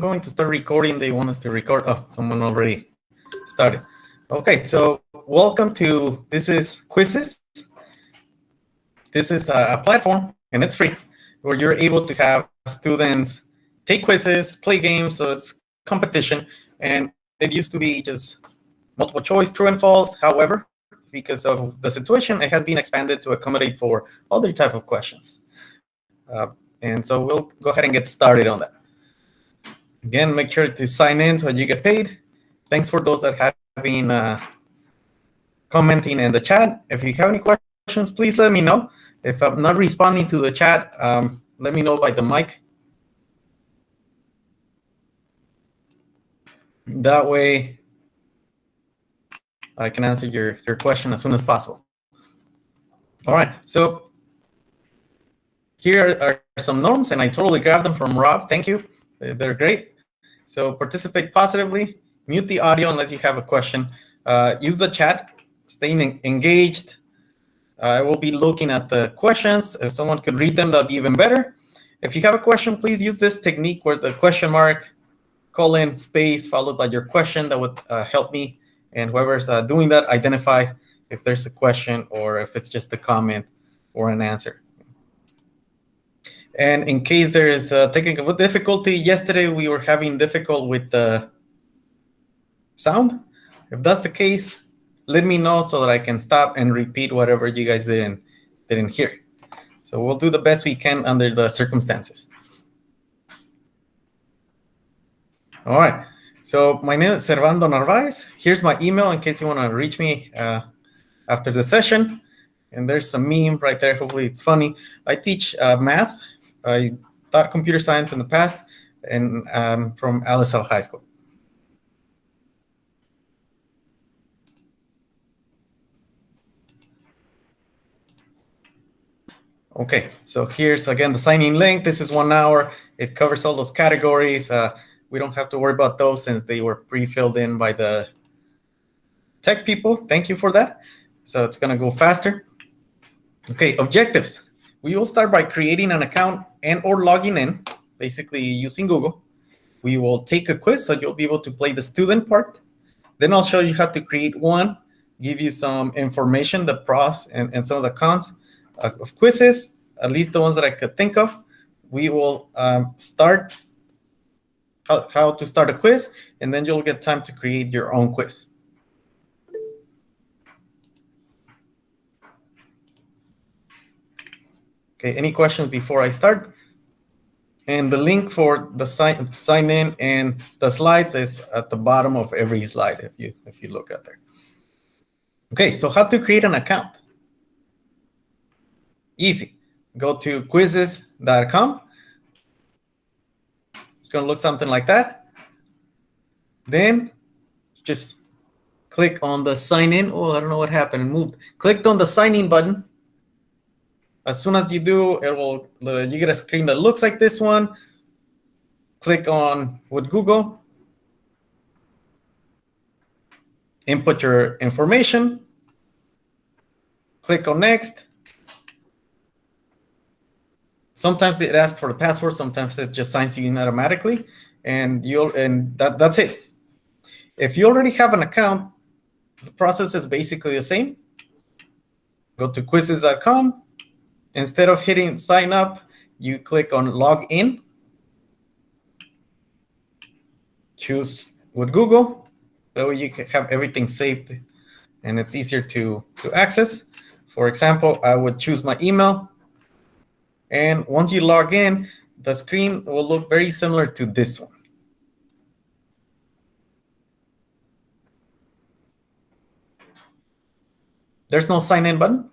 going to start recording. They want us to record. Oh, someone already started. Okay, so welcome to, this is Quizizz. This is a platform, and it's free, where you're able to have students take quizzes, play games, so it's competition. And it used to be just multiple choice, true and false. However, because of the situation, it has been expanded to accommodate for other type of questions. And so we'll go ahead and get started on that. Again, make sure to sign in so you get paid. Thanks for those that have been commenting in the chat. If you have any questions, please let me know. If I'm not responding to the chat, let me know by the mic. That way, I can answer your question as soon as possible. All right, so here are some norms, and I totally grabbed them from Rob. Thank you. They're great. So participate positively, mute the audio unless you have a question, use the chat, staying engaged. I will be looking at the questions. If someone could read them, that'd be even better. If you have a question, please use this technique where the question mark, colon, space, followed by your question. That would help me and whoever's doing that identify if there's a question or if it's just a comment or an answer. And in case there is technical difficulty, yesterday we were having difficulty with the sound. If that's the case, let me know so that I can stop and repeat whatever you guys didn't hear. So we'll do the best we can under the circumstances. All right. So my name is Servando Narvaez. Here's my email in case you want to reach me after the session. And there's some meme right there. Hopefully it's funny. I teach math. I taught computer science in the past, and I'm from Alisal High School. Okay, so here's again the sign-in link. This is 1 hour. It covers all those categories. We don't have to worry about those since they were pre-filled in by the tech people. Thank you for that. So it's gonna go faster. Okay, objectives. We will start by creating an account and or logging in, basically using Google. We will take a quiz, so you'll be able to play the student part. Then I'll show you how to create one, give you some information, the pros and some of the cons of quizzes, at least the ones that I could think of. We will start how to start a quiz, and then you'll get time to create your own quiz. Okay, any questions before I start? And the link for the sign in and the slides is at the bottom of every slide if you look at there. Okay, so how to create an account? Easy. Go to quizizz.com. It's going to look something like that. Then just click on the sign in. Oh, I don't know what happened. It moved. Clicked on the sign in button. As soon as you do, you get a screen that looks like this one. Click on with Google. Input your information. Click on next. Sometimes it asks for the password. Sometimes it just signs you in automatically, and that's it. If you already have an account, the process is basically the same. Go to quizizz.com. Instead of hitting sign up, you click on log in. Choose with Google. That way you can have everything saved and it's easier to access. For example, I would choose my email. And once you log in, the screen will look very similar to this one. There's no sign in button.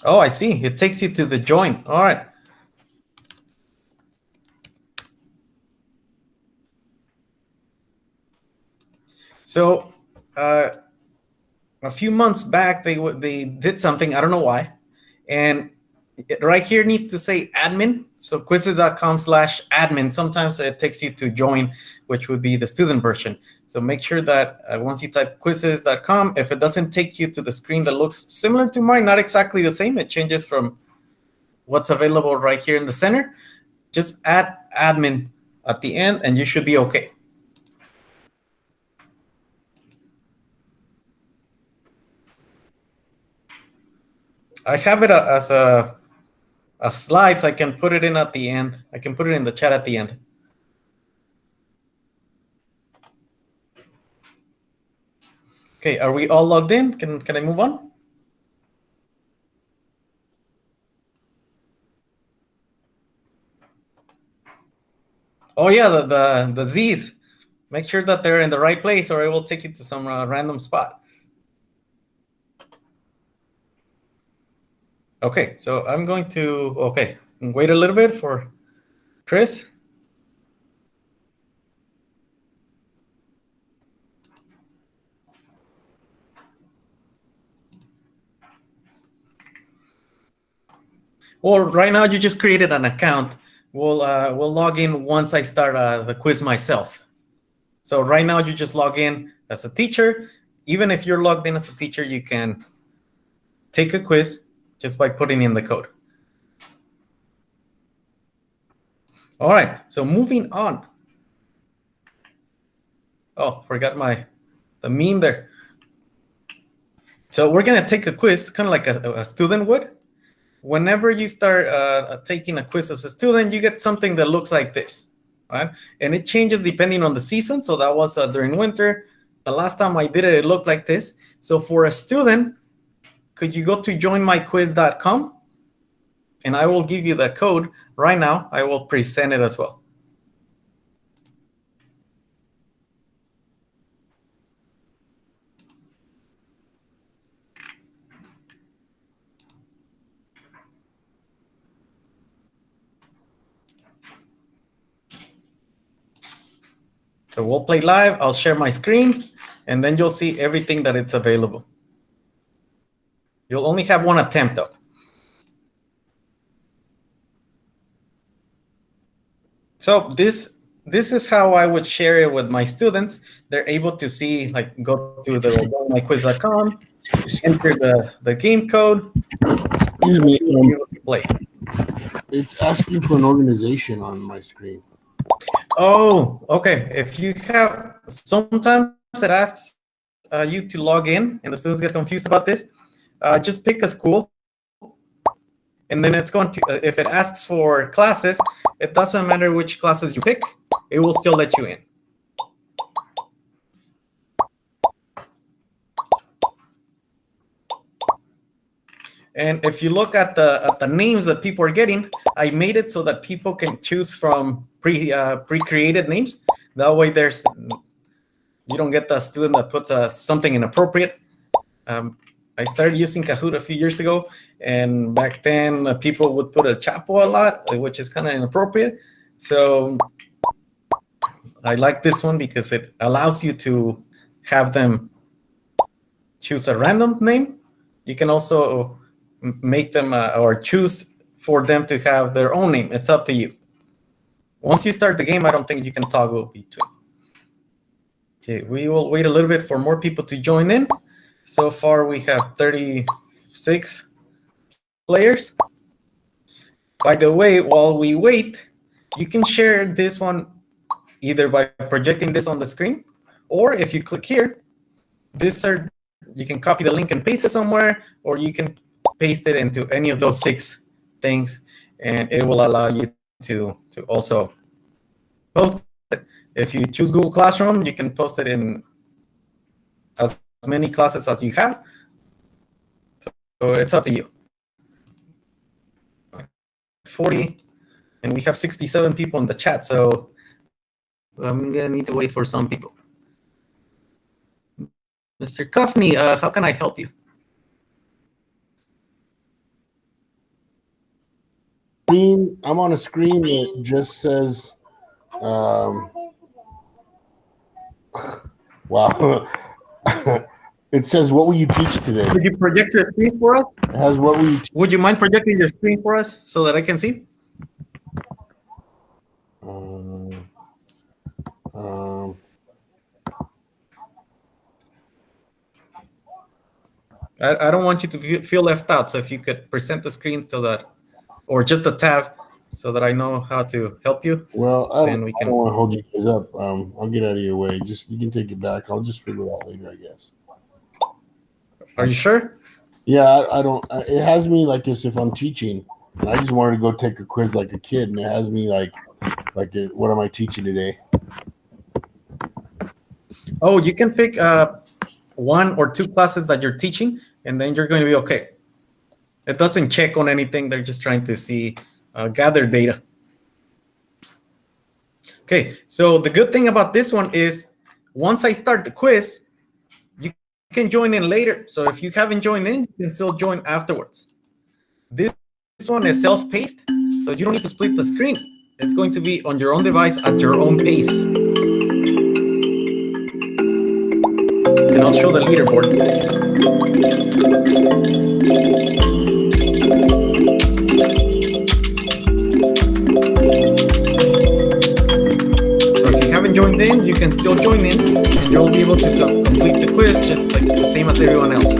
Oh, I see. It takes you to the join. All right. So a few months back, they did something. I don't know why. And right here needs to say admin. So quizizz.com/admin. Sometimes it takes you to join, which would be the student version. So make sure that once you type quizizz.com, if it doesn't take you to the screen that looks similar to mine, not exactly the same, it changes from what's available right here in the center, just add admin at the end and you should be okay. I have it as a slides. I can put it in at the end. I can put it in the chat at the end. Okay, are we all logged in? Can I move on? Oh yeah, the Z's. Make sure that they're in the right place or it will take you to some random spot. Okay, so I'm going to, okay, wait a little bit for Chris. Well, right now you just created an account. We'll log in once I start the quiz myself. So right now you just log in as a teacher. Even if you're logged in as a teacher, you can take a quiz just by putting in the code. All right, so moving on. Oh, forgot the meme there. So we're gonna take a quiz, kind of like a student would. Whenever you start taking a quiz as a student, you get something that looks like this, right? And it changes depending on the season. So that was during winter. The last time I did it, it looked like this. So for a student, could you go to joinmyquiz.com? And I will give you the code right now. I will present it as well. So we'll play live. I'll share my screen, and then you'll see everything that it's available. You'll only have one attempt, though. So this is how I would share it with my students. They're able to see, like, go to the myquiz.com, enter the game code. Excuse me. Play. It's asking for an organization on my screen. Oh, okay. If you have, sometimes it asks you to log in, and the students get confused about this. Just pick a school, and then it's going to, if it asks for classes, it doesn't matter which classes you pick, it will still let you in. And if you look at the names that people are getting, I made it so that people can choose from pre-created names. That way, you don't get the student that puts something inappropriate. I started using Kahoot a few years ago, and back then people would put a Chapo a lot, which is kind of inappropriate. So I like this one because it allows you to have them choose a random name. You can also make them or choose for them to have their own name. It's up to you. Once you start the game, I don't think you can toggle between. Okay, we will wait a little bit for more people to join in. So far, we have 36 players. By the way, while we wait, you can share this one either by projecting this on the screen, or if you click here, you can copy the link and paste it somewhere, or you can paste it into any of those 6 things, and it will allow you to also post it. If you choose Google Classroom, you can post it in as many classes as you have. So it's up to you. 40, and we have 67 people in the chat, so I'm gonna need to wait for some people. Mr. Kufney, how can I help you? I'm on a screen that just says, wow. It says, "What will you teach today?" Could you project your screen for us? It has, "What will you teach?" Would you mind projecting your screen for us so that I can see? Um, um, I don't want you to feel left out. So if you could present the screen so that, or just a tab, so that I know how to help you, well, then we I don't can. want to hold you guys up. I'll get out of your way. Just you can take it back. I'll just figure it out later, I guess. Are you sure? Yeah, I don't. It has me like as if I'm teaching, and I just wanted to go take a quiz like a kid, and it has me what am I teaching today? Oh, you can pick one or two classes that you're teaching, and then you're going to be okay. It doesn't check on anything. They're just trying to see, gather data. Okay, so the good thing about this one is once I start the quiz, you can join in later. So if you haven't joined in, you can still join afterwards. This one is self-paced, so you don't need to split the screen. It's going to be on your own device at your own pace. And I'll show the leaderboard. So if you haven't joined in, you can still join in, and you'll be able to complete the quiz just like the same as everyone else.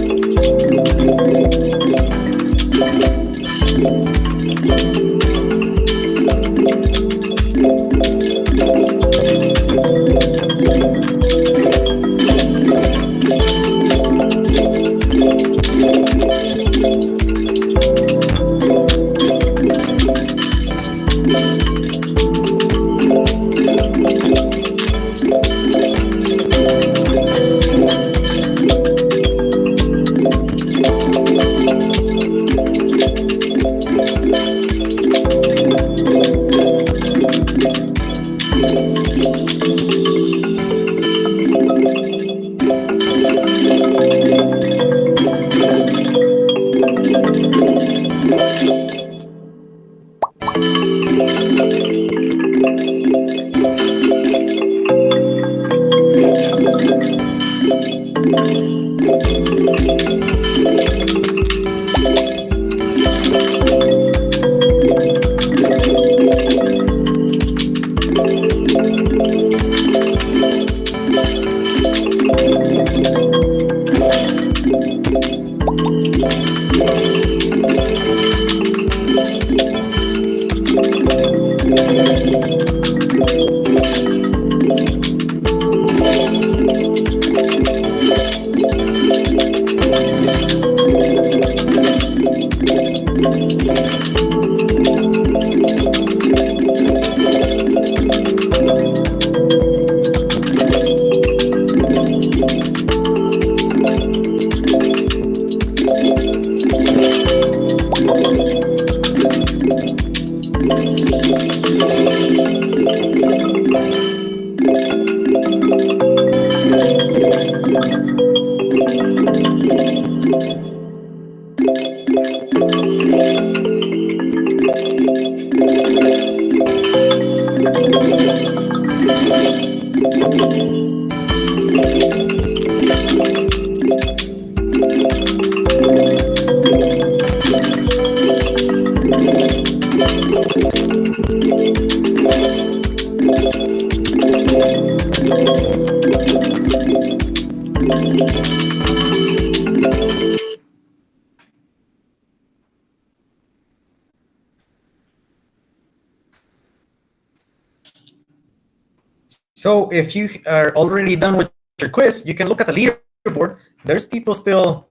So if you are already done with your quiz, you can look at the leaderboard. There's people still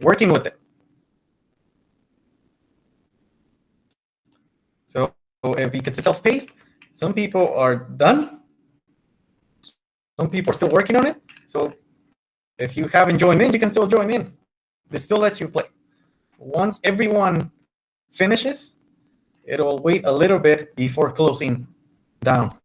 working with it. So if you can see self-paced, some people are done. Some people are still working on it. So if you haven't joined in, you can still join in. They still let you play. Once everyone finishes, it'll wait a little bit before closing down.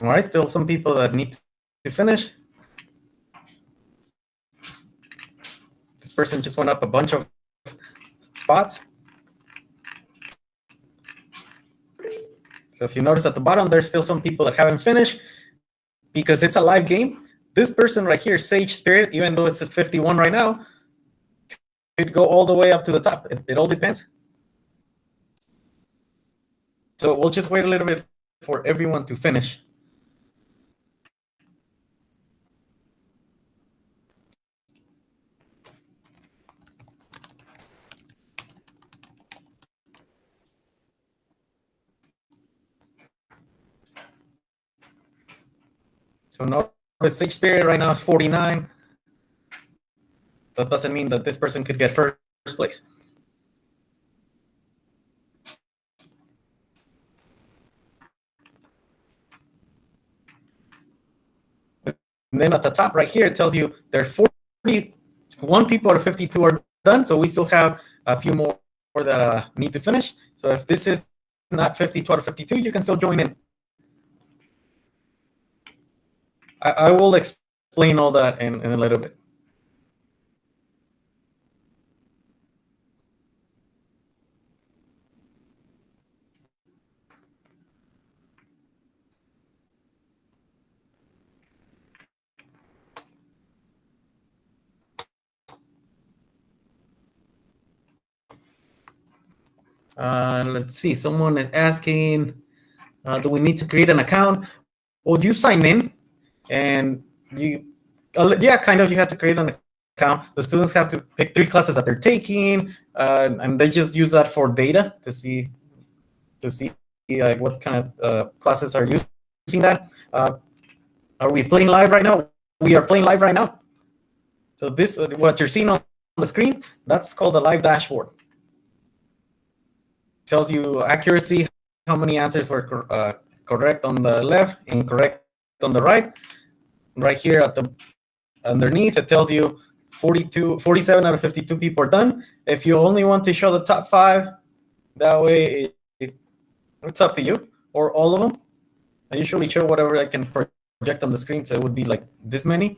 All right, still some people that need to finish. This person just went up a bunch of spots. So if you notice at the bottom, there's still some people that haven't finished because it's a live game. This person right here, Sage Spirit, even though it's at 51 right now, could go all the way up to the top. It all depends. So we'll just wait a little bit for everyone to finish. So notice Sage Spirit right now is 49. That doesn't mean that this person could get first place. And then at the top right here, it tells you there are 41 people out of 52 are done. So we still have a few more that need to finish. So if this is not 52 out of 52, you can still join in. I will explain all that in a little bit. Let's see. Someone is asking, do we need to create an account? Well, you sign in, and yeah, kind of. You have to create an account. The students have to pick 3 classes that they're taking, and they just use that for data to see like what kind of classes are using that. Are we playing live right now? We are playing live right now. So this, what you're seeing on the screen, that's called the live dashboard. Tells you accuracy, how many answers were correct on the left and correct on the right. Right here at the underneath, it tells you 47 out of 52 people are done. If you only want to show the top 5, that way it's up to you, or all of them. I usually show whatever I can project on the screen, so it would be like this many.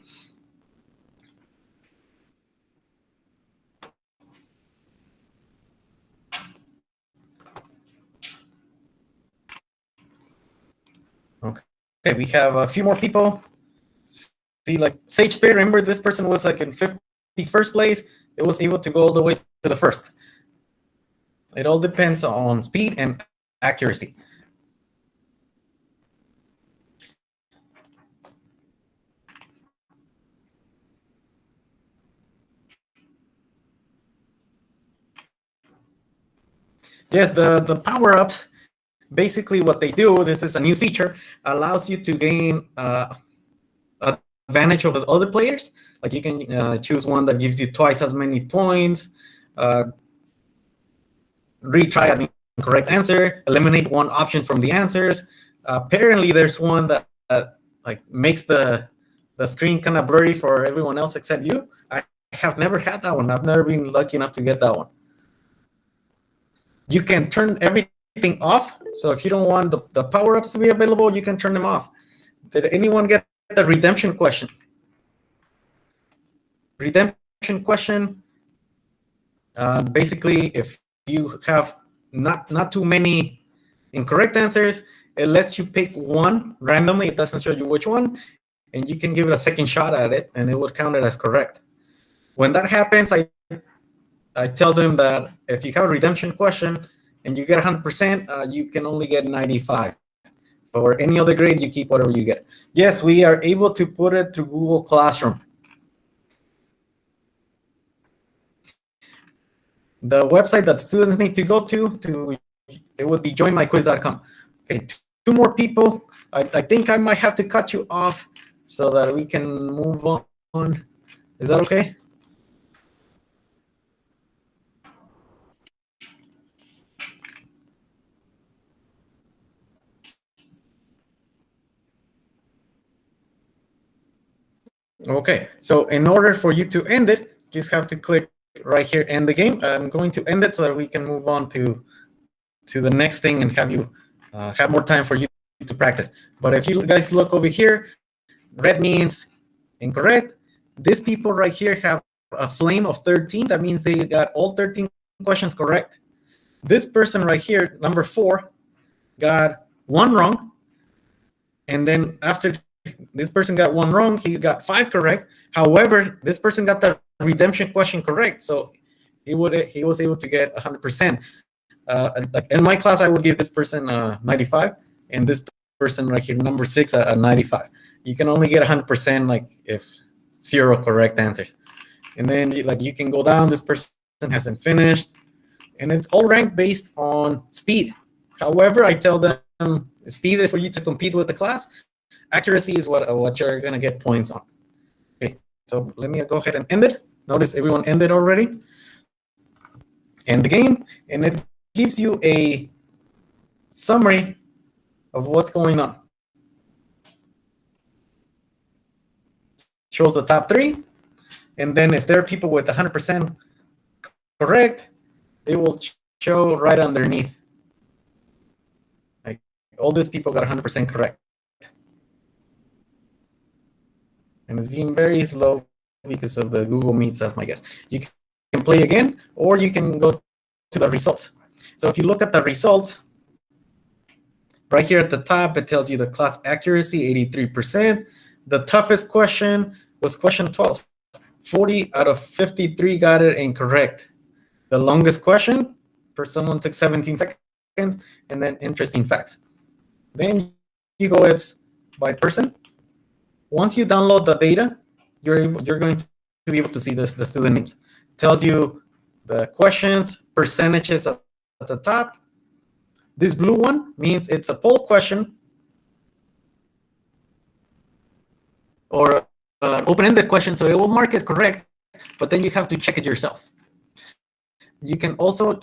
Okay, we have a few more people. See, like Sage Spirit, remember this person was like in 51st place. It was able to go all the way to the first. It all depends on speed and accuracy. Yes, the power-ups, basically what they do, this is a new feature, allows you to gain advantage over the other players. Like you can choose one that gives you twice as many points, retry an incorrect answer, eliminate one option from the answers. Apparently, there's one that like makes the screen kind of blurry for everyone else except you. I have never had that one. I've never been lucky enough to get that one. You can turn everything off. So if you don't want the power-ups to be available, you can turn them off. Did anyone get the redemption question? Redemption question. Basically, if you have not too many incorrect answers, it lets you pick one randomly. It doesn't show you which one, and you can give it a second shot at it, and it would count it as correct. When that happens, I tell them that if you have a redemption question and you get 100%, you can only get 95. For any other grade, you keep whatever you get. Yes, we are able to put it through Google Classroom. The website that students need to go to it would be joinmyquiz.com. Okay, 2 more people. I think I might have to cut you off so that we can move on. Is that okay? Okay, so in order for you to end it, you just have to click right here, end the game. I'm going to end it so that we can move on to the next thing and have you have more time for you to practice. But if you guys look over here, red means incorrect. These people right here have a flame of 13. That means they got all 13 questions correct. This person right here, number 4, got 1 wrong. And then after this person got 1 wrong, he got 5 correct. However, this person got the redemption question correct. So he was able to get 100%. Like in my class, I would give this person 95, and this person right here, number 6, a 95. You can only get 100% like if 0 correct answers. And then you can go down. This person hasn't finished, and it's all ranked based on speed. However, I tell them speed is for you to compete with the class. Accuracy is what you're gonna get points on. Okay, so let me go ahead and end it. Notice everyone ended already. End the game, and it gives you a summary of what's going on. Shows the top 3, and then if there are people with 100% correct, it will show right underneath. Like all these people got 100% correct. And it's being very slow because of the Google Meets, that's my guess. You can play again, or you can go to the results. So if you look at the results, right here at the top, it tells you the class accuracy, 83%. The toughest question was question 12. 40 out of 53 got it incorrect. The longest question for someone took 17 seconds, and then interesting facts. Then you go it's by person. Once you download the data, you're going to be able to see the student names. It tells you the questions, percentages at the top. This blue one means it's a poll question or open-ended question, so it will mark it correct, but then you have to check it yourself. You can also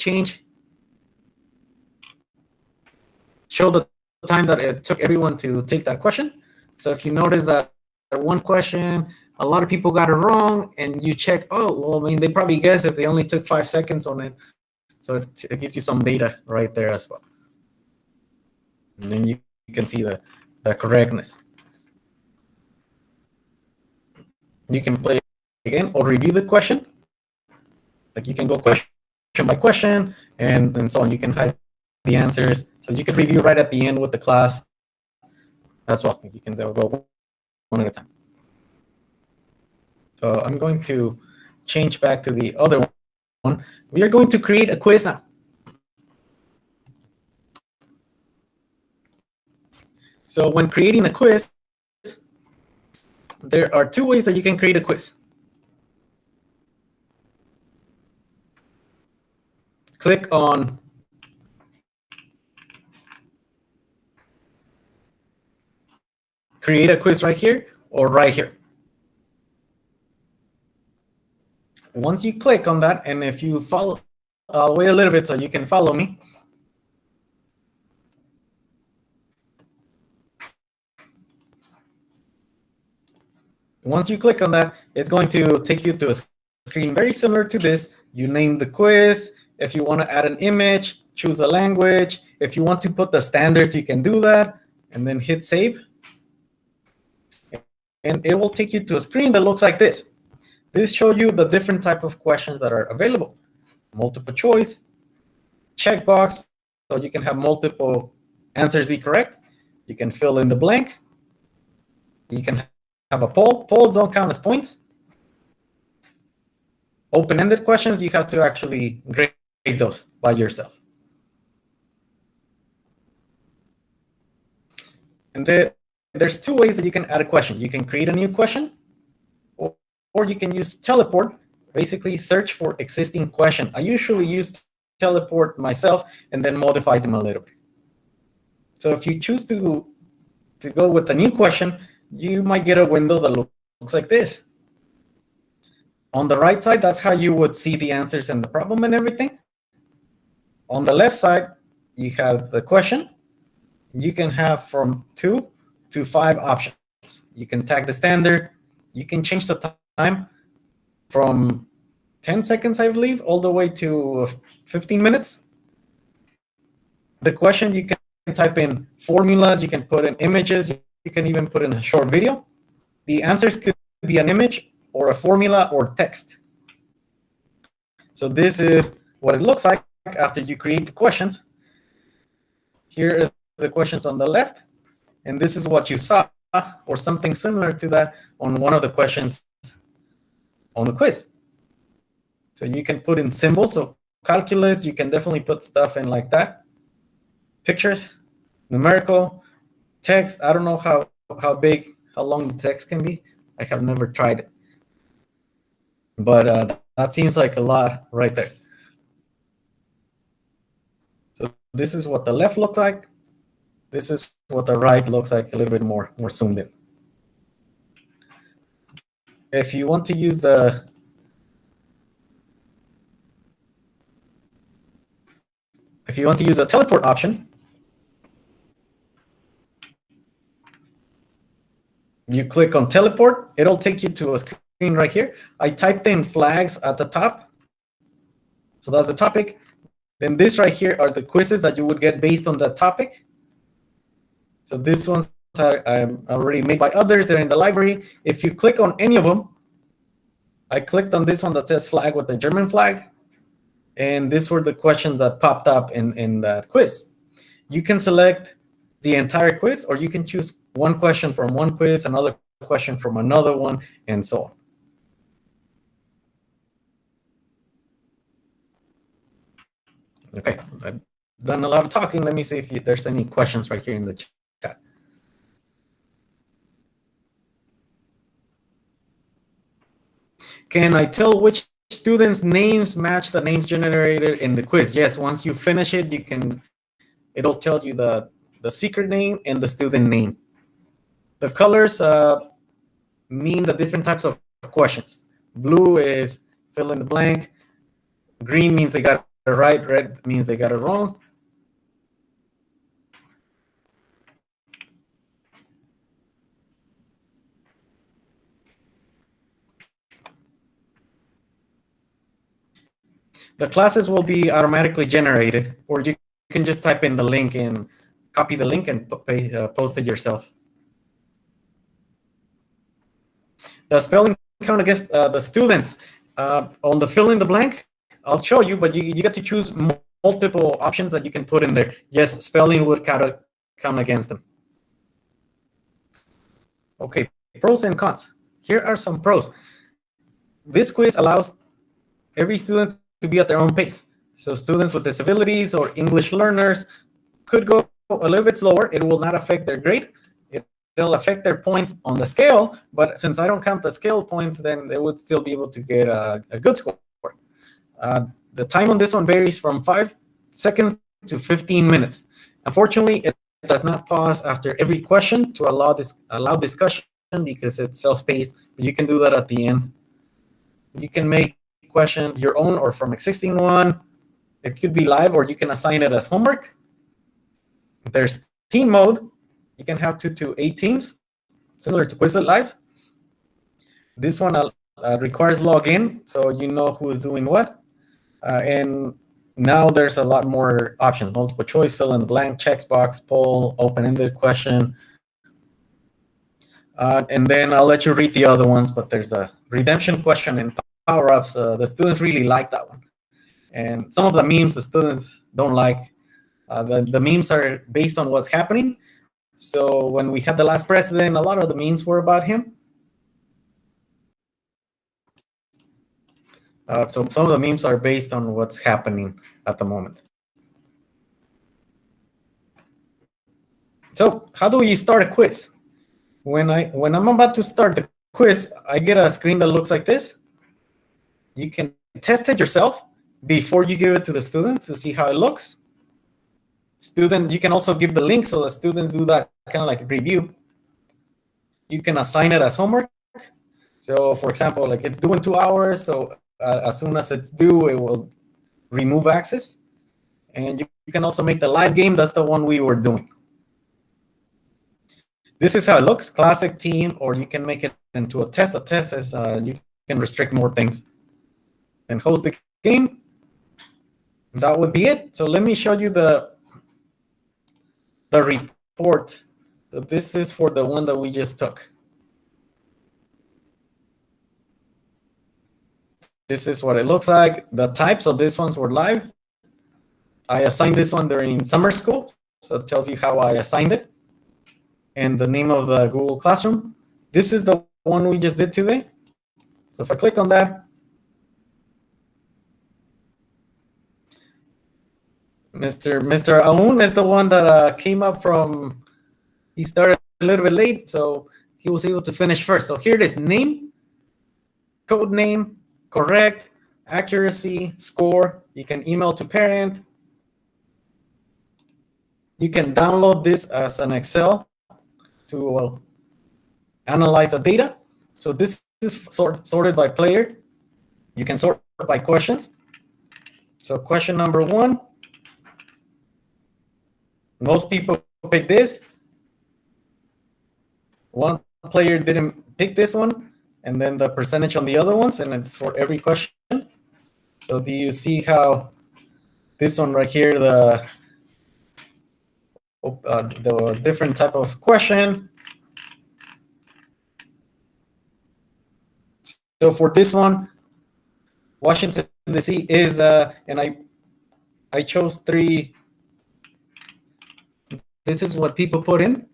show the time that it took everyone to take that question. So if you notice that one question, a lot of people got it wrong, and you check, oh, well, I mean, they probably guessed if they only took 5 seconds on it. So it gives you some data right there as well. And then you can see the correctness. You can play again or review the question. Like you can go question by question and so on. You can hide the answers. So you can review right at the end with the class as well. You can go one at a time. So I'm going to change back to the other one. We are going to create a quiz now. So when creating a quiz, there are 2 ways that you can create a quiz. Click on create a quiz right here or right here. Once you click on that, and if you follow, I'll wait a little bit so you can follow me. Once you click on that, it's going to take you to a screen very similar to this. You name the quiz. If you want to add an image, choose a language. If you want to put the standards, you can do that, and then hit save. And it will take you to a screen that looks like this. This shows you the different type of questions that are available. Multiple choice, checkbox, so you can have multiple answers be correct. You can fill in the blank. You can have a poll. Polls don't count as points. Open-ended questions, you have to actually grade those by yourself. And then there's 2 ways that you can add a question. You can create a new question, or you can use teleport, basically search for existing question. I usually use teleport myself and then modify them a little bit. So if you choose to go with a new question, you might get a window that looks like this. On the right side, that's how you would see the answers and the problem and everything. On the left side, you have the question. You can have from 2 to 5 options. You can tag the standard. You can change the time from 10 seconds, I believe, all the way to 15 minutes. The question, you can type in formulas, you can put in images, you can even put in a short video. The answers could be an image or a formula or text. So this is what it looks like after you create the questions. Here are the questions on the left, and this is what you saw or something similar to that on one of the questions on the quiz. So you can put in symbols. So calculus, you can definitely put stuff in like that. Pictures, numerical, text. I don't know how big, how long the text can be. I have never tried it. But that seems like a lot right there. So this is what the left looks like. This is what the right looks like, a little bit more zoomed in. If you want to use the teleport option, you click on teleport, it'll take you to a screen right here. I typed in flags at the top. So that's the topic. Then this right here are the quizzes that you would get based on that topic. So these ones are already made by others. They're in the library. If you click on any of them, I clicked on this one that says flag with the German flag. And these were the questions that popped up in that quiz. You can select the entire quiz, or you can choose one question from one quiz, another question from another one, and so on. Okay, I've done a lot of talking. Let me see if there's any questions right here in the chat. Can I tell which students' names match the names generated in the quiz? Yes, once you finish it, it'll tell you the secret name and the student name. The colors mean the different types of questions. Blue is fill in the blank. Green means they got it right. Red means they got it wrong. The classes will be automatically generated, or you can just type in the link and copy the link and post it yourself. The spelling count against the students on the fill in the blank, I'll show you, but you get to choose multiple options that you can put in there. Yes, spelling would count against them. Okay, pros and cons. Here are some pros. This quiz allows every student to be at their own pace. So students with disabilities or English learners could go a little bit slower. It will not affect their grade. It'll affect their points on the scale, but since I don't count the scale points, then they would still be able to get a good score. The time on this one varies from 5 seconds to 15 minutes. Unfortunately, it does not pause after every question to allow discussion because it's self-paced. But you can do that at the end. You can make question your own or from existing one. It could be live, or you can assign it as homework. There's team mode. You can have 2 to 8 teams, similar to Quizlet Live. This one requires login, so you know who is doing what. And now there's a lot more options: multiple choice, fill in the blank, checkbox, poll, open-ended question. And then I'll let you read the other ones, but there's a redemption question and power-ups. The students really like that one. And some of the memes the students don't like. The memes are based on what's happening. So when we had the last president, a lot of the memes were about him. So some of the memes are based on what's happening at the moment. So how do you start a quiz? When I'm about to start the quiz, I get a screen that looks like this. You can test it yourself before you give it to the students to see how it looks. You can also give the link so the students do that kind of like review. You can assign it as homework. So for example, like it's due in 2 hours. So as soon as it's due, it will remove access. And you can also make the live game. That's the one we were doing. This is how it looks, classic team, or you can make it into a test. A test is you can restrict more things. And host the game. That would be it. So let me show you the report. So this is for the one that we just took. This is what it looks like. The types of these ones were live. I assigned this one during summer school, so it tells you how I assigned it. And the name of the Google Classroom. This is the one we just did today. So if I click on that, Mr. Aoun is the one that came up from, he started a little bit late, so he was able to finish first. So here it is: name, code name, correct, accuracy, score. You can email to parent. You can download this as an Excel to analyze the data. So this is sorted by player. You can sort by questions. So question number 1, most people pick this. One player didn't pick this one, and then the percentage on the other ones, and it's for every question. So do you see how this one right here, the different type of question? So for this one, Washington D.C. is and I chose 3. This is what people put in.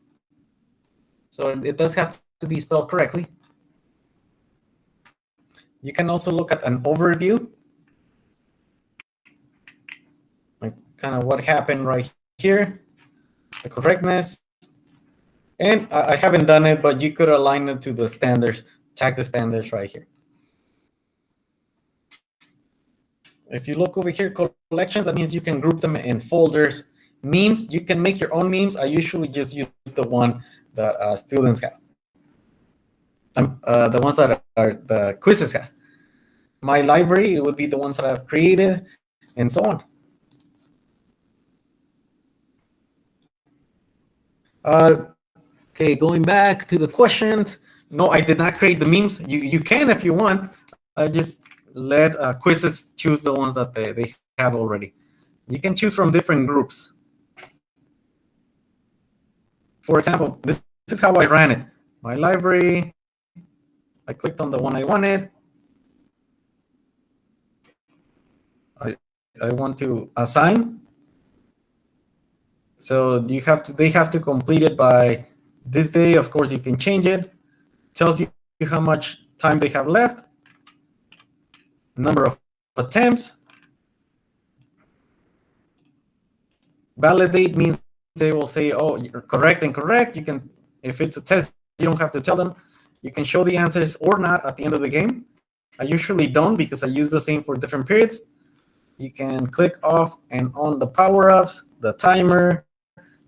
So it does have to be spelled correctly. You can also look at an overview, like kind of what happened right here, the correctness. And I haven't done it, but you could align it to the standards, tag the standards right here. If you look over here, collections, that means you can group them in folders. Memes, you can make your own memes. I usually just use the one that students have. The ones that are the Quizizz has. My library, it would be the ones that I've created, and so on. Okay, going back to the questions. No, I did not create the memes. You can if you want. I just let Quizizz choose the ones that they have already. You can choose from different groups. For example, this is how I ran it. My library, I clicked on the one I wanted. I want to assign. So they have to complete it by this day. Of course, you can change it. Tells you how much time they have left, number of attempts. Validate means they will say, oh, you're correct and correct. You can, if it's a test, you don't have to tell them. You can show the answers or not at the end of the game. I usually don't because I use the same for different periods. You can click off and on the power-ups, the timer.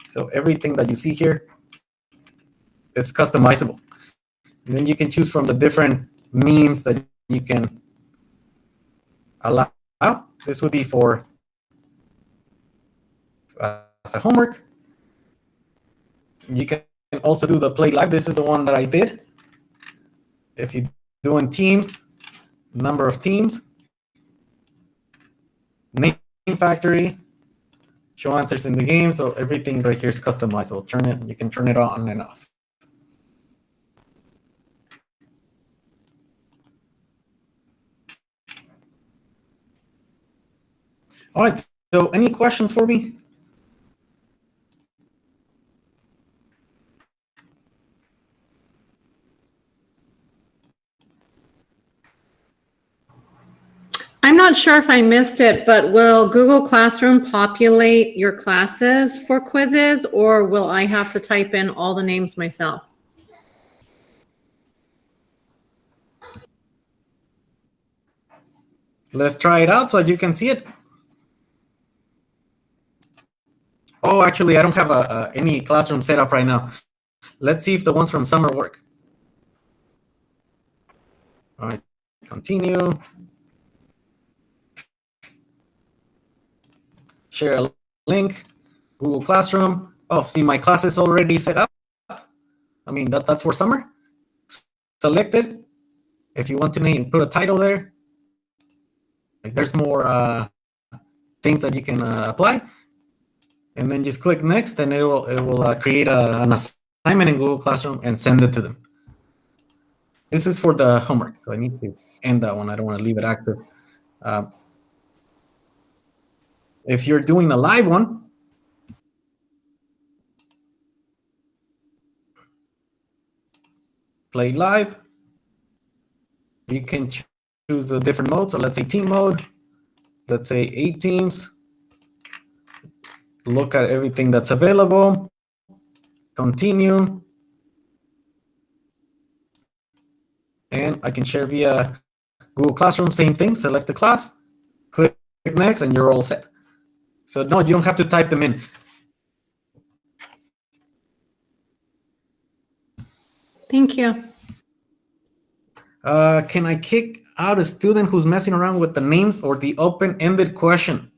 So everything that you see here, it's customizable. And then you can choose from the different memes that you can allow. This would be for as a homework. You can also do the play live. This is the one that I did. If you do in teams, number of teams, name factory, show answers in the game. So everything right here is customizable. You can turn it on and off. All right, so any questions for me? I'm not sure if I missed it, but will Google Classroom populate your classes for Quizizz, or will I have to type in all the names myself? Let's try it out so you can see it. Oh, actually, I don't have any classroom set up right now. Let's see if the ones from summer work. All right, continue. Share a link, Google Classroom. Oh, see, my class is already set up. I mean, that's for summer. Select it. If you want to put a title there, there's more things that you can apply. and then just click next, and it will create an assignment in Google Classroom and send it to them. This is for the homework, so I need to end that one. I don't want to leave it active. If you're doing a live one, play live, you can choose a different mode. So let's say team mode. Let's say 8 teams. Look at everything that's available. Continue. And I can share via Google Classroom, same thing, select the class, click next, and you're all set. So no, you don't have to type them in. Thank you. Can I kick out a student who's messing around with the names or the open-ended question?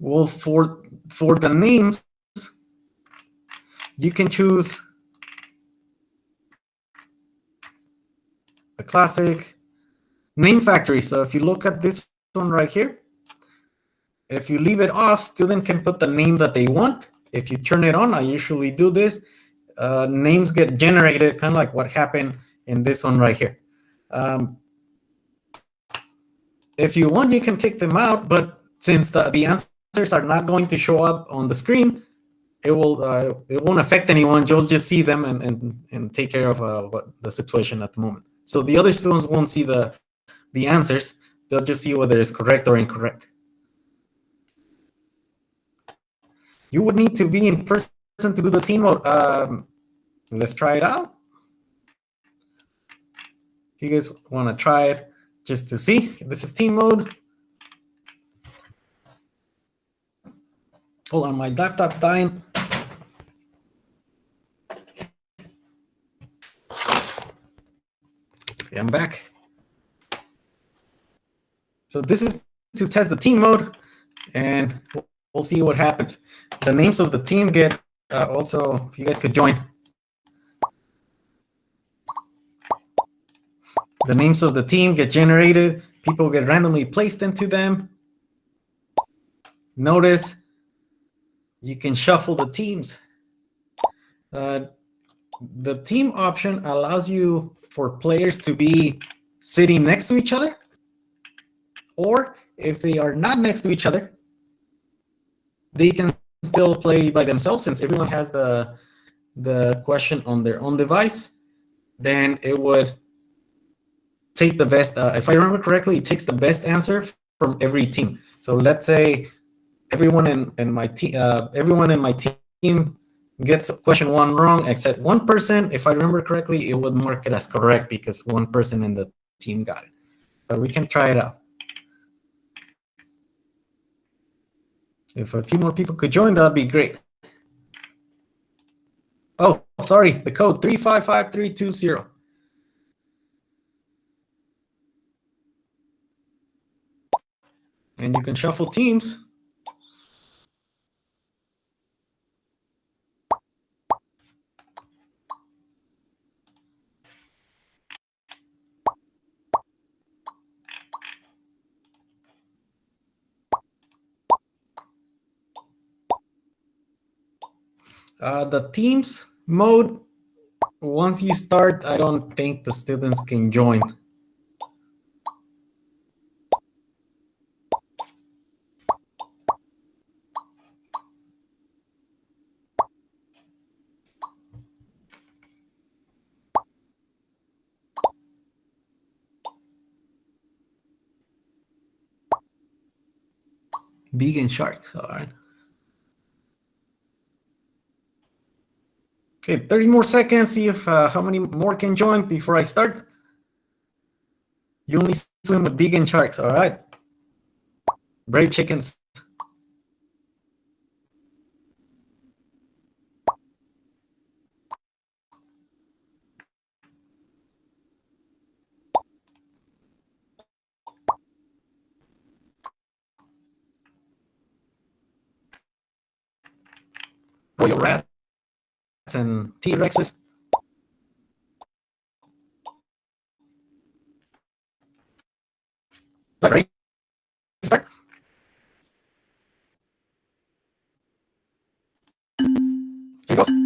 Well, for the names, you can choose the classic name factory. So if you look at this one right here, if you leave it off, student can put the name that they want. If you turn it on, I usually do this, names get generated, kind of like what happened in this one right here. If you want, you can kick them out, but since the answers are not going to show up on the screen, it won't affect anyone. You'll just see them and take care of what the situation at the moment. So the other students won't see the answers. They'll just see whether it's correct or incorrect. You would need to be in person to do the team mode. Let's try it out. If you guys want to try it just to see, this is team mode. Hold on, my laptop's dying. Okay, I'm back. So this is to test the team mode, and we'll see what happens. The names of the team get also, if you guys could join. The names of the team get generated. People get randomly placed into them. Notice you can shuffle the teams. The team option allows you for players to be sitting next to each other, or if they are not next to each other, they can still play by themselves. Since everyone has the question on their own device, then it would take the best. If I remember correctly, it takes the best answer from every team. So let's say everyone in my team gets question 1 wrong except one person. If I remember correctly, it would mark it as correct because one person in the team got it. But we can try it out. If a few more people could join, that'd be great. Oh, sorry, the code 355320. And you can shuffle teams. The teams mode, once you start, I don't think the students can join. Vegan sharks, all right. Okay, 30 more seconds, see if how many more can join before I start. You only swim with vegan sharks, all right. Brave chickens. Royal rats and T-Rexes. Ready? Start. Here goes.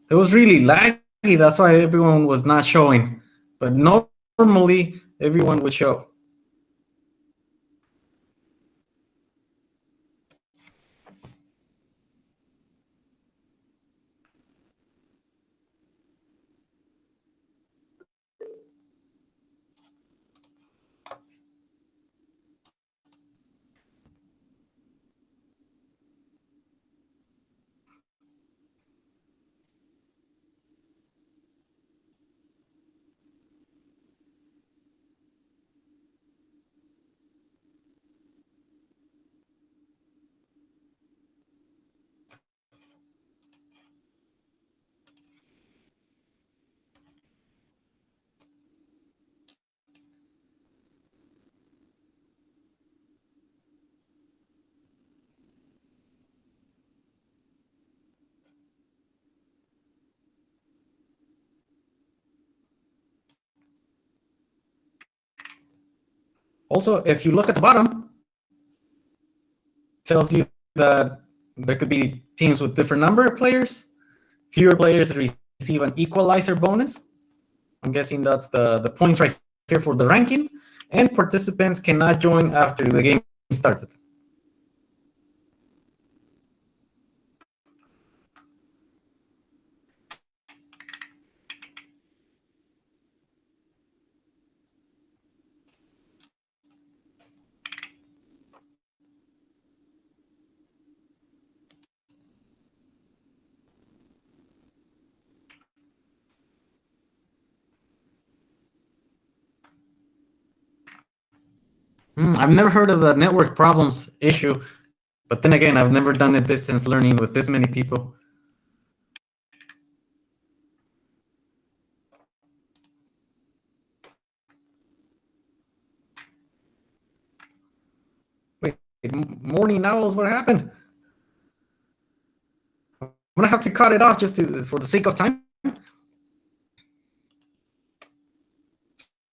It was really laggy. That's why everyone was not showing. But normally everyone would show. Also, if you look at the bottom, it tells you that there could be teams with different number of players. Fewer players receive an equalizer bonus. I'm guessing that's the points right here for the ranking. And participants cannot join after the game started. I've never heard of the network problems issue, but then again, I've never done a distance learning with this many people. morning owls, what happened? I'm gonna have to cut it off just for the sake of time.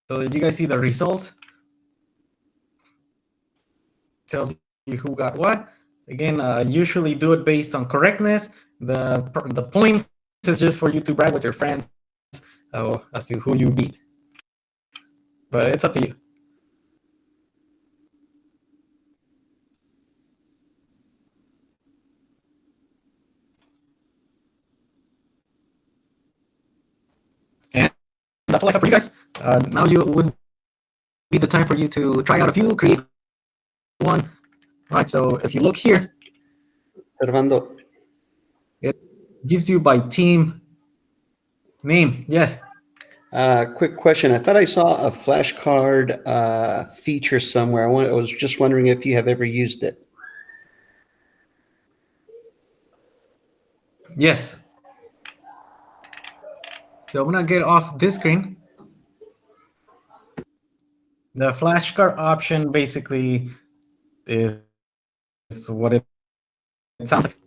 So you guys see the results? Tells you who got what. Again, usually do it based on correctness. The point is just for you to brag with your friends as to who you beat. But it's up to you. And that's all I have for you guys. Now you would be the time for you to try out a few, create one. All right, so if you look here, Servando, it gives you by team name. Yes. quick question. I thought I saw a flashcard feature somewhere. I was just wondering if you have ever used it. Yes. So I'm gonna get off this screen. The flashcard option basically is what it sounds like.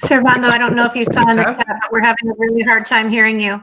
Servando, I don't know if you saw in the chat, but we're having a really hard time hearing you.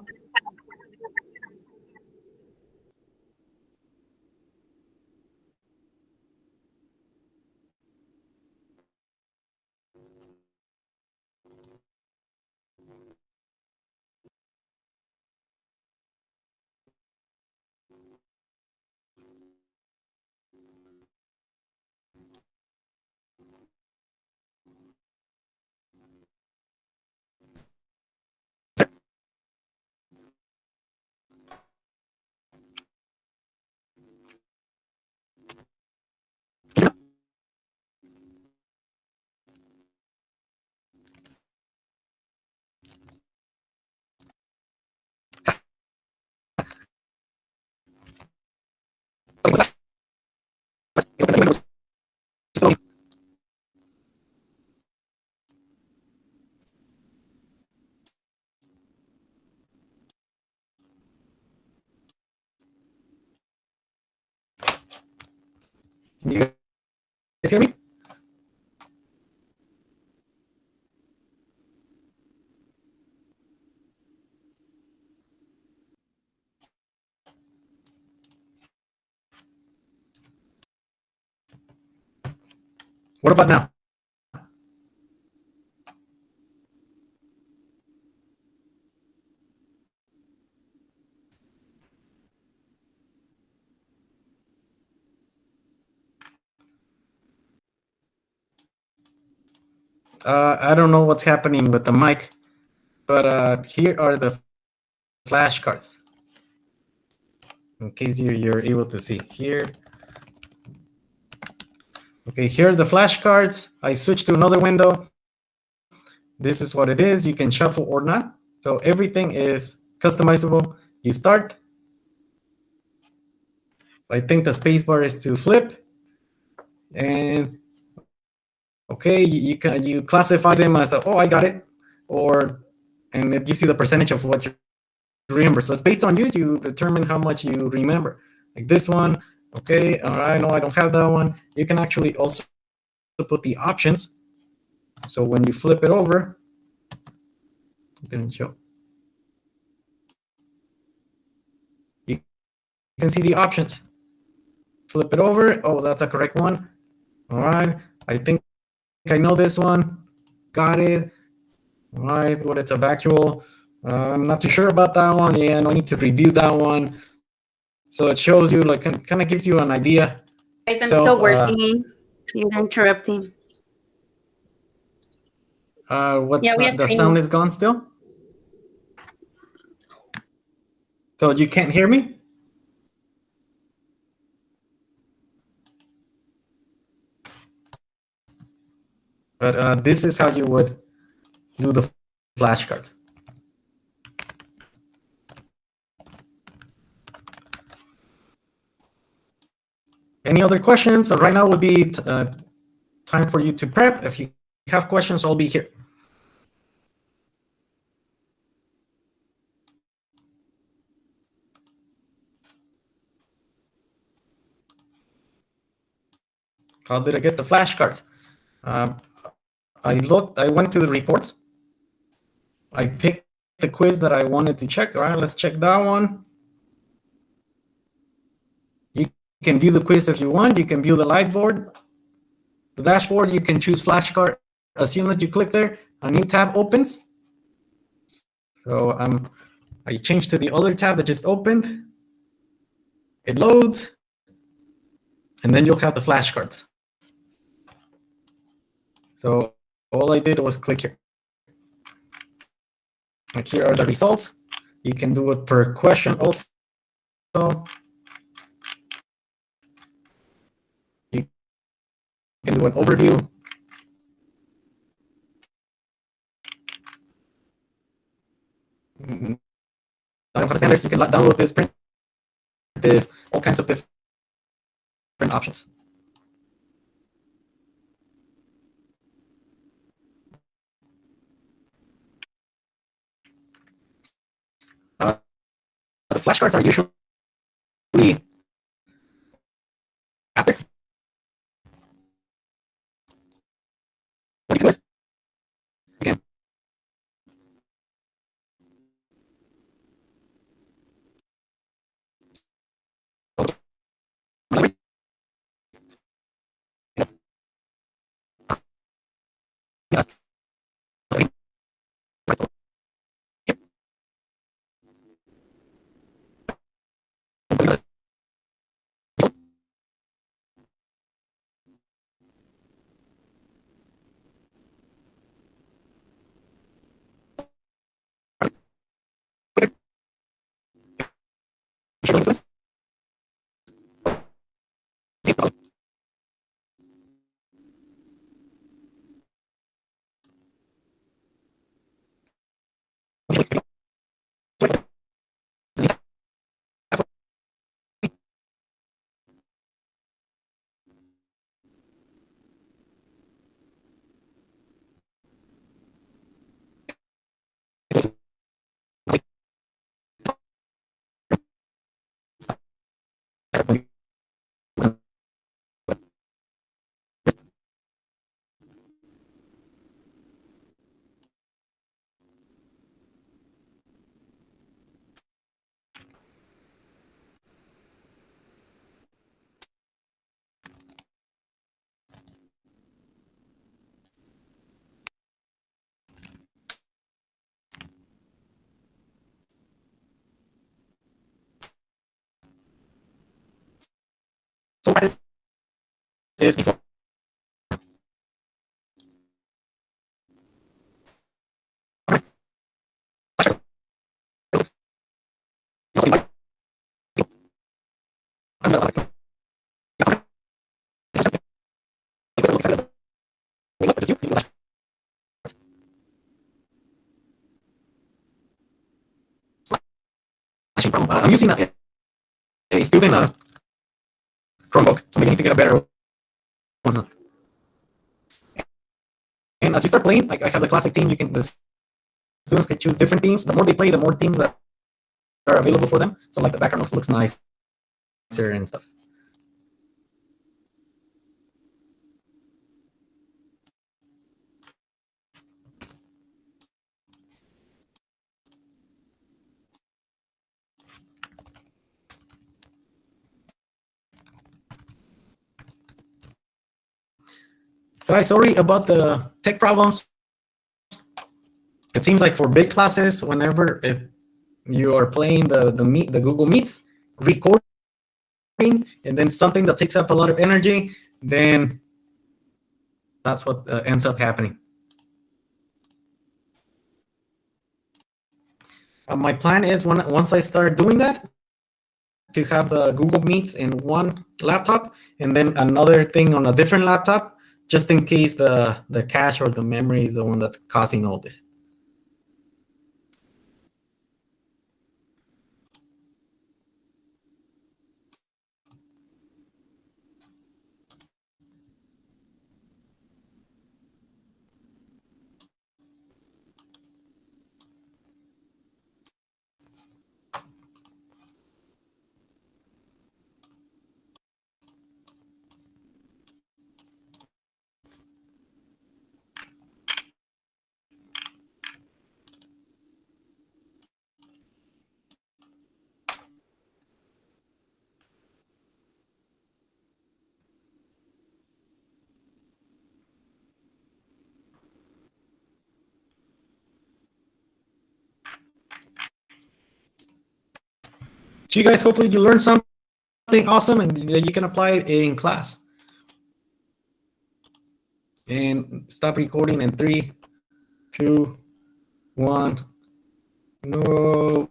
You guys hear me? What about now? I don't know what's happening with the mic, but here are the flashcards. In case you're able to see here. Okay, here are the flashcards. I switched to another window. This is what it is. You can shuffle or not. So everything is customizable. You start. I think the spacebar is to flip. And okay, you classify them as oh, I got it, and it gives you the percentage of what you're remember. So it's based on you. You determine how much you remember. Like this one, okay, all right, no, I don't have that one. You can actually also put the options. So when you flip it over, it didn't show. You can see the options. Flip it over. Oh, that's the correct one. All right, I think I know this one. Got it. All right, what it's a actual. I'm not too sure about that one. Yeah, no, I need to review that one. So it shows you, like, kind of gives you an idea. Guys, I'm So, still working. You're interrupting. What's Yeah, we have the training. sound is gone still? So you can't hear me? But this is how you would do the flashcards. Any other questions? So right now would be time for you to prep. If you have questions, I'll be here. How did I get the flashcards? I went to the reports. I picked the quiz that I wanted to check. All right, let's check that one. You can view the quiz if you want. You can view the live board, the dashboard. You can choose flashcard. As soon as you click there, a new tab opens. So I changed to the other tab that just opened. It loads, and then you'll have the flashcards. So all I did was click here. Like, here are the results. You can do it per question also. You can do an overview. I don't have standards. You can download this, print this, all kinds of different options. The flashcards are usually after. What you can do is, again, So what is before? I'm using a student Chromebook, so maybe I need to get a better one. And as you start playing, like I have the classic theme, the students can choose different themes. The more they play, the more themes that are available for them. So like the background looks nicer and stuff. Guys, sorry about the tech problems. It seems like for big classes, whenever you are playing the Google Meets, recording, and then something that takes up a lot of energy, then that's what ends up happening. My plan is once I start doing that, to have the Google Meets in one laptop and then another thing on a different laptop, just in case the cache or the memory is the one that's causing all this. So you guys, hopefully you learned something awesome and you can apply it in class. And stop recording in 3, 2, 1. No.